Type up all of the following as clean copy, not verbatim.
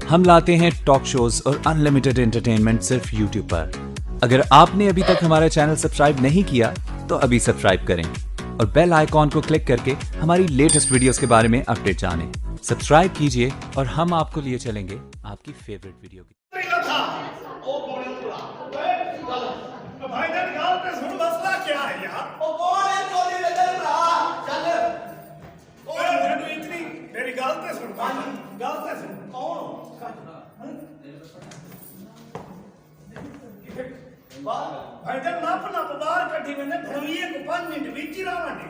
हम लाते हैं talk shows और अनलिमिटेड एंटरटेनमेंट सिर्फ यूट्यूब पर। अगर आपने अभी तक हमारा चैनल सब्सक्राइब नहीं किया तो अभी सब्सक्राइब करें और बेल आइकॉन को क्लिक करके हमारी लेटेस्ट वीडियोस के बारे में अपडेट जानें। सब्सक्राइब कीजिए और हम आपको लिए चलेंगे आपकी फेवरेट वीडियो की। भाई जान गाल पे सुन मसला क्या है यार? ओ कौन है चोरी लेकर रहा? चल ओए मेनू इतनी मेरी गाल पे सुन, गाल पे सुन। कौन? भाई जान नाप बाहर कटी मैंने भरवीए को 5 मिनट बीच ही रावणी।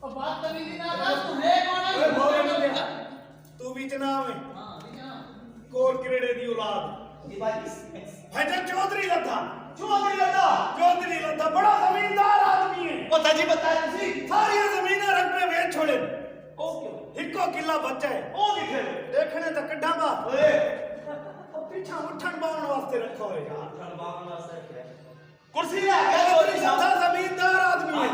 ओ बात तमीज़ी ना कर, तू है कौन है? ओए बोले तू बीच ना आवे। हां बीच ना कोर किरेड़े दी औलाद। भाई जान चौधरी लता बड़ा जमींदार आदमी है। पता जी बता तुसी सारी जमीन रख पे बेच छोड़े। ओ क्यों? हिको किला बचा है। ओ दिखे देखने तो कड्डा बा ओए पीछा उठन बावन वास्ते रखो है यार। चल बावन वास्ते रखे कुर्सी ला क्या चोरी साधा जमींदार आदमी है।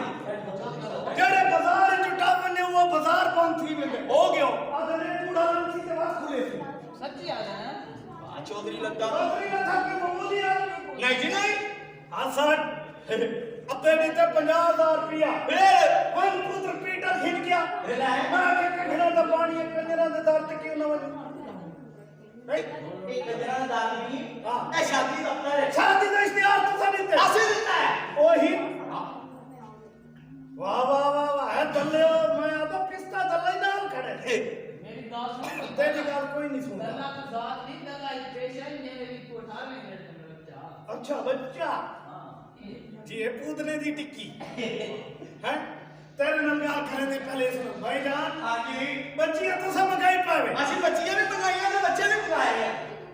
जेड़े बाजार जुटा बने वो बाजार पंथी में हो गयो अदरे कूड़ा रंथी के बाद खुले थे। सच्ची आ जाए हां चौधरी लगता चौधरी लता की मामूली आदमी नहीं जी नहीं हां सर अबे ने तो 50,000 रुपया वन पुत्र पीटर खिल गया। मैं के कढ़ना तो पानी कंजरा दे दर ते क्यों ना वने एक कंजरा दाल नहीं हां ए शादी का अपना है शादी का इश्तिहार तो सा देते ऐसे देता है ओही वाह वाह वाह वाह है दल्ले मैं आ तो पिस्ता दल्ले नाल खड़े मेरी गाल सुन तेरी गाल कोई नहीं सुनता। दल्ला की जात नहीं दल्ला ये पेशा ही मेरी को 18वें मिनट में बच्चा अच्छा बच्चा हां जी ये पूतने दी टिक्की हैं तेरे नाल गाल करे दे पहले सुन भाई जान हां जी बच्चियां तो सब मंगाई पावे। ਅਸੀਂ ਬੱਚੀਆਂ ਵੀ ਮੰਗਾਈਆਂ ਤੇ ਬੱਚੇ ਵੀ ਮੰਗਾਏ ਆ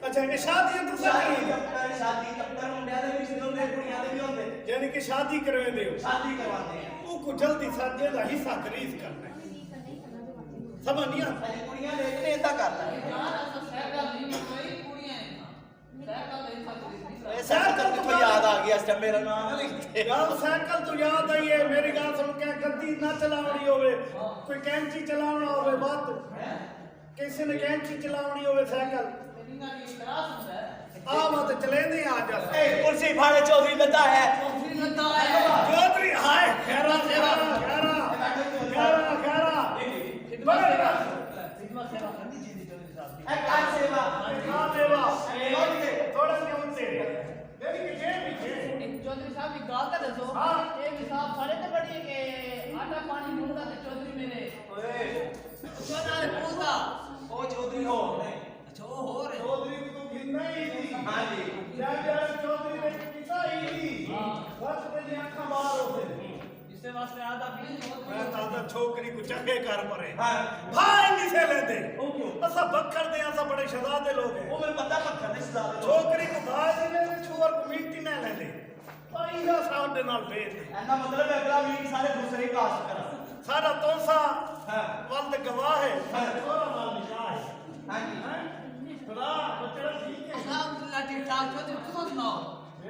अच्छा ये शादी तो सब शादी दफ्तर मुंडिया ਦੇ ਵੀ ਹੁੰਦੇ ਕੁੜੀਆਂ ਦੇ ਵੀ ਹੁੰਦੇ यानी कि शादी करवाते हो शादी करवाते हैं वो को जल्दी साजे का हिस्सा खरीद करना है समझ नहीं आता अरे कुड़ियां देखने इतना करता है यार असल साइकिल नहीं कोई कुड़ियां हैं साइकिल ले सकती ऐसा कर तो याद आ गया अच्छा मेरा नाम लिखते गाल साइकिल तो याद आई है मेरी गाल सुन के गद्दी ना चलावनी होवे कोई कैंची चलावना होवे बात किसी ने कैंची चलावनी होवे साइकिल मेरी ना ये त्रास होता है आ बात चलेंदे आ जा ए कुर्सी फाड़े चौधरी लता है चौधरी लगता है चौधरी हाय खैरा खैरा खैरा खैरा खैरा बड़े खिदमत सेवा करनी चाहिए चौधरी साहब की ए कार सेवा हां देवा थोड़ा क्यों से मेरी पीछे पीछे एक चौधरी साहब की गाल का दसो हाँ। एक हिसाब सारे ते बड़ी है कि आटा पानी मुंडा ते चौधरी मेरे ओए चौधरी पूजा ओ चौधरी हो नहीं अच्छा वो हो रहे चौधरी को गिनना ही थी। हां जी जय चौधरी ने पिता ही थी वक्त में आंखें बाहर होते इससे वास्ते आधा बीज मैं दादा छोकरी को चंगे कर परे हां भाई नहीं से लेते ओ क्यों असा बक्कर दे असा बड़े शहजादे लोग हैं वो मेरे पता पक्का नहीं सदा छोकरी को भाई ने छुअर को मिट्टी ना लेते भाई का साथ नाल बेच ऐसा मतलब है अगला मीट सारे दूसरे कास्ट करा सारा तोसा हां वल्द गवाह है हाँ। सारा माल निकाह है हां जी खुदा बच्चा ठीक है अल्हम्दुलिल्लाह ठीक ठाक चौधरी तुम सुनाओ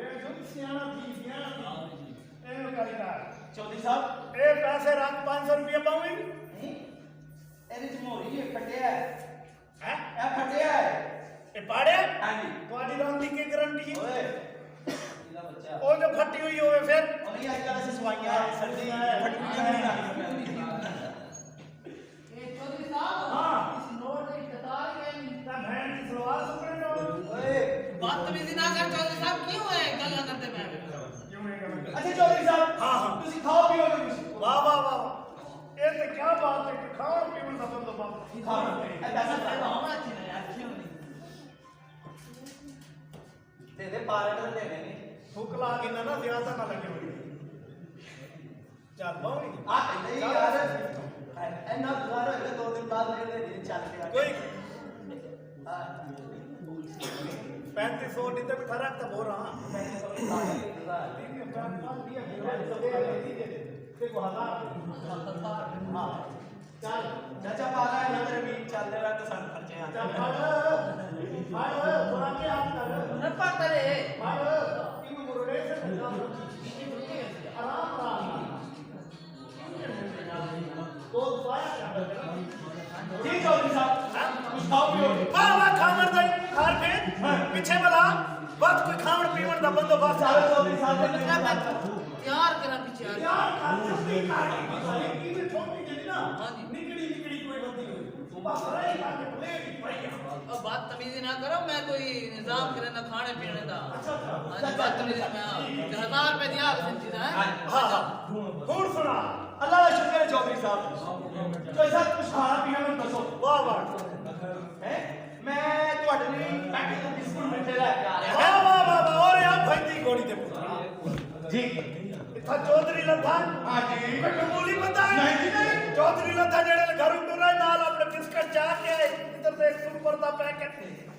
ए जो सियाना थी ए करेगा चौधरी साहब ए पैसे रख 500 रुपया पाऊंगी ਇਹਦੇ ਚ ਮੋਰੀ ਇਹ ਫਟਿਆ ਹੈ हैं ਇਹ ਫਟਿਆ ਹੈ ए पाड़े ਹਾਂਜੀ ਤੁਹਾਡੀ ਰੰਦੀ ਕੀ ਗਾਰੰਟੀ ਓਏ ਇਹਦਾ ਬੱਚਾ ਉਹ ਜੋ ਫੱਟੀ ਹੋਈ ਹੋਵੇ ਫਿਰ ਉਹ ਨਹੀਂ ਅੱਜ ਕੱਲ੍ਹ ਅਸੀਂ ਸਵਾਈਆਂ ਸਰਦੀ ਫਟੀ ਨਹੀਂ ਰੱਖਦੀ ए चौधरी साहब हाँ। इस नोट की कतार के ਤਾਂ ਭੈਣ ਦੀ ਸਲਵਾਰ ਸੁਪਨੇ ਤੋਂ ਓਏ बदतमीजी ना कर चौधरी साहब क्यों है गल्ला करते मैं ਕਿਉਂ ਇਹ ਗੱਲ ਅੱਛਾ ਚੌਧਰੀ ਸਾਹਿਬ ਹਾਂ, ਹਾਂ। ਤੁਸੀਂ ਖਾਓ ਪੀਓਗੇ ਕੁਝ ਵਾਹ ਵਾਹ ਵਾਹ ਇਹ ਤੇ ਕੀ ਬਾਤ ਹੈ ਕਿ ਖਾਣ ਪੀਣ ਦਾ ਬੰਦੋਬਸਤ ਖਾਣਾ ਇਹ ਪੈਸਾ पैसा ਖਾਣਾ होना चाहिए यार क्यों नहीं ਦੇ ਦੇ ਪਾਰਕ ਦੇ ਦੇਣੇ ਨੇ ਭੁੱਖ ਲਾ ਕੇ ਨਾ ਜ਼ਿਆਦਾ ਨਾ ਲੱਗੇ ਹੋਈ ਚੱਲ ਬਾਉਣੀ ਆ ਨਹੀਂ ਯਾਰ ਇੰਨਾ ਦੁਆਰਾ ਹੋਏਗਾ 2 ਦਿਨ ਬਾਅਦ ਮੇਰੇ ਦੇ ਚੱਲ ਪਿਆ ਕੋਈ ਹਾਂ 3500 ਦੀ ਤੇ ਬਿਠਾ ਰੱਖ ਤਾਂ ਬੋਲ ਰਹਾ ਚੱਲ ਚਾਚਾ ਪਾਲਾ ਇਹਨਾਂ ਤੇਰੇ ਵੀ ਚੱਲ ਰਿਹਾ ਤੇ ਸਾਨੂੰ ਖਰਚੇ ਆ रप्पा करे ठीक चौधरी साहब कुछ खाओ पियो वाह वाह खामर दई ਦਾ ਬੰਦੋਬਸਤ ਚਲੋ ਚੌਧਰੀ ਸਾਹਿਬ ਦੇ मैं तैयार करा पीछे आ ਯਾਰ ਕਰ ਜਲਦੀ ਕਰ ਕਿਵੇਂ ਛੋਟੀ ਜਿਹੀ ਨਾ हाँ जी ਨਿਕੜੀ ਨਿਕੜੀ ਕੋਈ ਬੰਦੀ ਹੋਈ ਬਸ ਰਹੀ ਕਰਕੇ ਪਲੇਟ ਹੀ ਪਈ ਆ अब बात तमीजी ना करो मैं कोई निजाम करे ना खाने पीने का हाँ जी बात तमीजी में 1000 रुपए दिया संजीदा है ਹਾਂ ਹਾਂ ਹੁਣ ਸੁਣਾ ਅੱਲਾ ਦਾ ਸ਼ੁਕਰ ਹੈ ਚੌਧਰੀ ਸਾਹਿਬ ਚੌਧਰੀ ਸਾਹਿਬ ਕੁਛ ਖਾਣਾ ਪੀਣਾ ਮੈਨੂੰ ਦੱਸੋ ਵਾਹ ਵਾਹ ਹੈ ਮੈਂ ਤੁਹਾਡੇ ਲਈ ਪੈਕੇਟ ਤੋਂ ਬਿਸਕੁਟ ਮਿੱਠੇ ਲੈ ਕੇ ਆ ਰਿਹਾ ਵਾਹ ਵਾਹ ਵਾਹ ਵਾਹ ਔਰ ਆ ਫੈਂਦੀ ਗੋਲੀ ਦੇ ਪੁੱਤਰਾ ਜੀ ਇੱਥਾ ਚੌਧਰੀ ਲੱਥਾ ਹਾਂ ਜੀ ਕੋਈ ਮਾਮੂਲੀ ਬੰਦਾ ਹੈ ਨਹੀਂ ਜੀ, ਨਹੀਂ। ਚੌਧਰੀ ਲੱਥਾ ਜਿਹੜੇ ਘਰੋਂ ਟੁਰਾ ਨਾਲ ਆਪਣੇ ਬਿਸਕਟ ਜਾ ਕੇ ਆਏ ਇੱਧਰ ਦੇ super the packet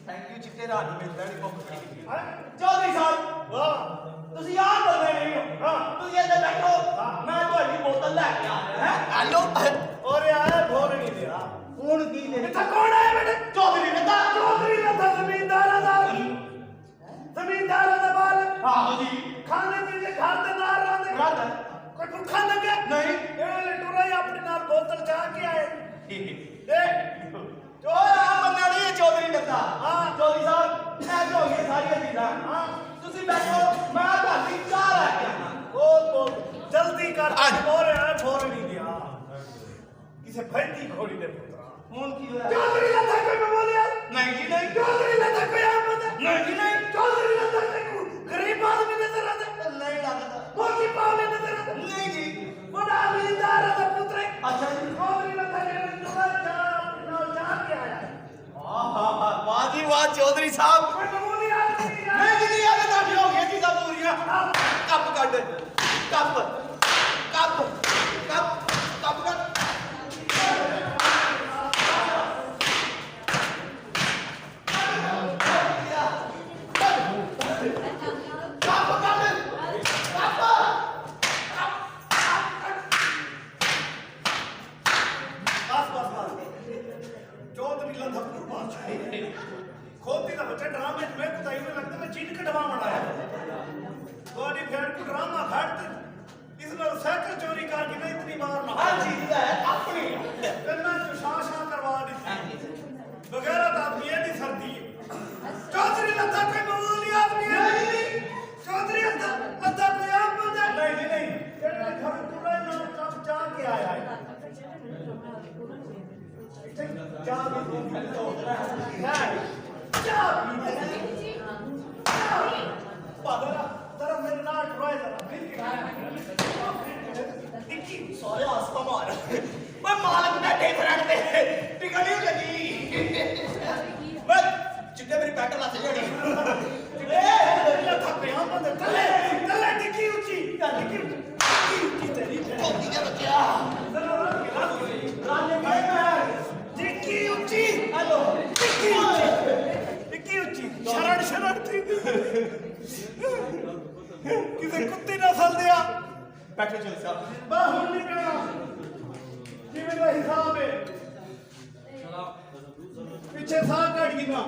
thank you ਚਿੱਟੇ ਰਾਤ ਨੂੰ ਮਿਲਦਾ ਨਹੀਂ ਭੁੱਖ ਲੱਗੀ ਹੈ ਚੌਧਰੀ ਸਾਹਿਬ ਵਾਹ ਤੁਸੀਂ ਯਾਦ ਕਰਦੇ ਨਹੀਂ ਹੋ ਹਾਂ ਤੁਸੀਂ ਇੱਥੇ ਬੈਠੋ ਮੈਂ ਤੁਹਾਡੀ ਬੋਤਲ ਲੈ ਕੇ ਆ ਰਿਹਾ ਹੈ ਆਲੋ ਔਰ ਆਇਆ ਭੋਰ ਨਹੀਂ ਦਿਆ ਕੌਣ ਕੀ ਲੈ ਇੱਥਾ ਕੌਣ ਆਇਆ ਬੇਟੇ ਚੌਧਰੀ ਨੇਤਾ ਚੌਧਰੀ ਲੱਥਾ ਜ਼ਮੀਨਦਾਰਾਂ ਦਾ ਜ਼ਮੀਨਦਾਰਾਂ ਦਾ ਬਾਲ ਆਹੋ ਜੀ ਖਾਣੇ ਪੀਣੇ ਘਰ ਦੇ ਨਾਲ ਰਹਿੰਦੇ ਗੱਲ ਹੈ ਕੋਈ ਭੁੱਖਾ ਲੱਗਿਆ ਨਹੀਂ। ਇਹ ਟੁਰਾ ਹੀ ਆਪਣੇ ਨਾਲ ਬੋਤਲ ਜਾ ਕੇ ਆਏ ਦੇਖ ਓਏ ਆ ਬੰਦਾ ਨਹੀਂ ਹੈ ਚੌਧਰੀ ਨੇਤਾ ਹਾਂ। ਚੌਧਰੀ ਸਾਹਿਬ ਮੈਂ ਜੋ ਹੋ ਗਈ ਸਾਰੀਆਂ ਚੀਜ਼ਾਂ ਹਾਂ ਤੁਸੀਂ ਬੈਠੋ ਮੈਂ ਤੁਹਾਡੀ ਚਾਹ ਲੈ ਕੇ ਆਣਾ ਬਹੁਤ ਜਲਦੀ ਕਰ ਹੋਰ ਆਇਆ ਭੋਰ ਨਹੀਂ ਗਿਆ ਕਿਸੇ ਫੈਂਦੀ ਘੋੜੀ ਦੇ ਪੁੱਤਰਾ ਹੁਣ ਕੀ ਹੋਇਆ ਚੌਧਰੀ ਲੱਥਾ ਕੋਈ ਬੋਲਿਆ ਨਹੀਂ ਜੀ ਨਹੀਂ ਚੌਧਰੀ ਲੱਥਾ ਕੋਈ ਆਪ ਬੰਦਾ ਨਹੀਂ ਜੀ ਨਹੀਂ ਚੌਧਰੀ ਲੱਥਾ ਕੋਈ ਗਰੀਬ ਆਦਮੀ ਨਜ਼ਰ ਆਉਂਦਾ ਨਹੀਂ ਲੱਗਦਾ ਮੋਤੀ ਪਾਵਲੇ ਨਜ਼ਰ ਆਉਂਦਾ ਨਹੀਂ ਜੀ ਬੜਾ ਅਮੀਰਦਾਰ ਦਾ ਪੁੱਤਰ ਹੈ ਅੱਛਾ ਜੀ ਚੌਧਰੀ ਲੱਥਾ ਜਿਹੜਾ ਟੁਰਾ ਨਾਲ ਜਾ ਕੇ ਆਇਆ ਆਹਾ ਵਾਹ ਜੀ ਵਾਹ ਚੌਧਰੀ ਸਾਹਿਬ ਕੋਈ ਮਾਮੂਲੀ ਆਦਮੀ ਨਹੀਂ ਹੈ। ਨਹੀਂ ਜੀ ਨਹੀਂ ਆਲੇ ਤੁਹਾਡੀ ਹੋ ਗਈ ਚੀਜ਼ਾਂ ਪੂਰੀਆਂ ਕੱਪ ਕੱਢ ਕੱਪ ਕੱਪ ਕੱਪ ਕੱਪ ਕੱਢ ਕੱਪ ਕੱਢ ਕੱਪ ਬਸ ਬਸ ਬਸ ਚੌਧਰੀ ਲੱਥਾ ਕੁਰਬਾਨ ਖੋਤੀ ਦਾ ਬੱਚਾ ਡਰਾਮੇ ਚ ਮੈਂ ਕੁਤਾਈ ਨੂੰ ਲੱਗਦਾ ਮੈਂ ਚੀਨ ਕਢਵਾਉਣ ਆਇਆ ਤੁਹਾਡੀ ਫੇਰ ਕੋ ਡਰਾਮਾ ਘੱਟ ਇਸ ਨਾਲ ਸਾਈਕਲ ਚੋਰੀ ਕਰਕੇ ਨਾ ਇਤਨੀ ਮਾਰ ਨਾ ਹਰ ਚੀਜ਼ ਦਾ ਹੈ ਆਪਣੀ ਕੰਨਾਂ ਚ ਸ਼ਾਸ਼ਾ ਕਰਵਾ ਦਿੱਤੀ ਵਗੈਰਾ ਤਾਂ ਆਦਮੀ ਦੀ ਸਰਦੀ ਹੈ ਚੌਧਰੀ ਲੱਥਾ ਕੋਈ ਮਾਮੂਲੀ ਆਦਮੀ ਹੈ ਨਹੀਂ। ਚੌਧਰੀ ਲੱਥਾ ਕੋਈ ਆਮ ਬੰਦਾ ਨਹੀਂ ਜੀ ਨਹੀਂ ਜਿਹੜਾ ਘਰ ਪੂਰਾ ਨਾਲ ਕੰਮ ਜਾ ਕੇ ਆਇਆ ਹੈ ਚਾਹ ਵੀ ਦੋ ਮਿੰਟ ਹੋ ਚਾਹ ਵੀ ਪਾਦਰਾ ਤਰਾ ਮੇਰੇ ਨਾਲ ਟਰਾਈ ਜ਼ਰਾ ਫਿਰ ਕੇ ਟਿੱਕੀ ਸਾਰੇ ਆਸਤਾ ਮਾਰ ਓਏ ਮਾਲਕ ਬੈਠੇ ਫਰੰਟ ਤੇ ਟਿਕਟ ਨਹੀਂ ਲੱਗੀ ਓਏ ਚਿੱਟੇ ਮੇਰੀ ਪੈਟ ਲੱਤ ਜੜੀ ਲੱਥਾ ਪਿਆ ਬੰਦੇ ਕੱਲੇ ਕੱਲੇ ਟਿੱਕੀ ਉੱਚੀ ਟਿੱਕੀ ਉੱਚੀ ਤੇਰੀ ਕੋਤੀ ਦੇ ਬੱਚਿਆ ਰਾਨੇ ਭਾਈ ਮੈਂ ਟਿੱਕੀ ਉੱਚੀ ਹੈਲੋ ਟਿੱਕੀ ਉੱਚੀ ਸ਼ਰਣ ਥੀ ਕਿਸੇ ਕੁੱਤੇ ਨਾਲ ਫਲਦਿਆ ਬੈਠੋ ਚਲ ਸਾਹਿਬ ਬਾ ਹੁਣ ਨਿਕਲਣਾ ਕਿਵੇਂ ਦਾ ਹਿਸਾਬ ਹੈ ਪਿੱਛੇ ਸਾਹ ਕੱਢ ਗਈ ਨਾ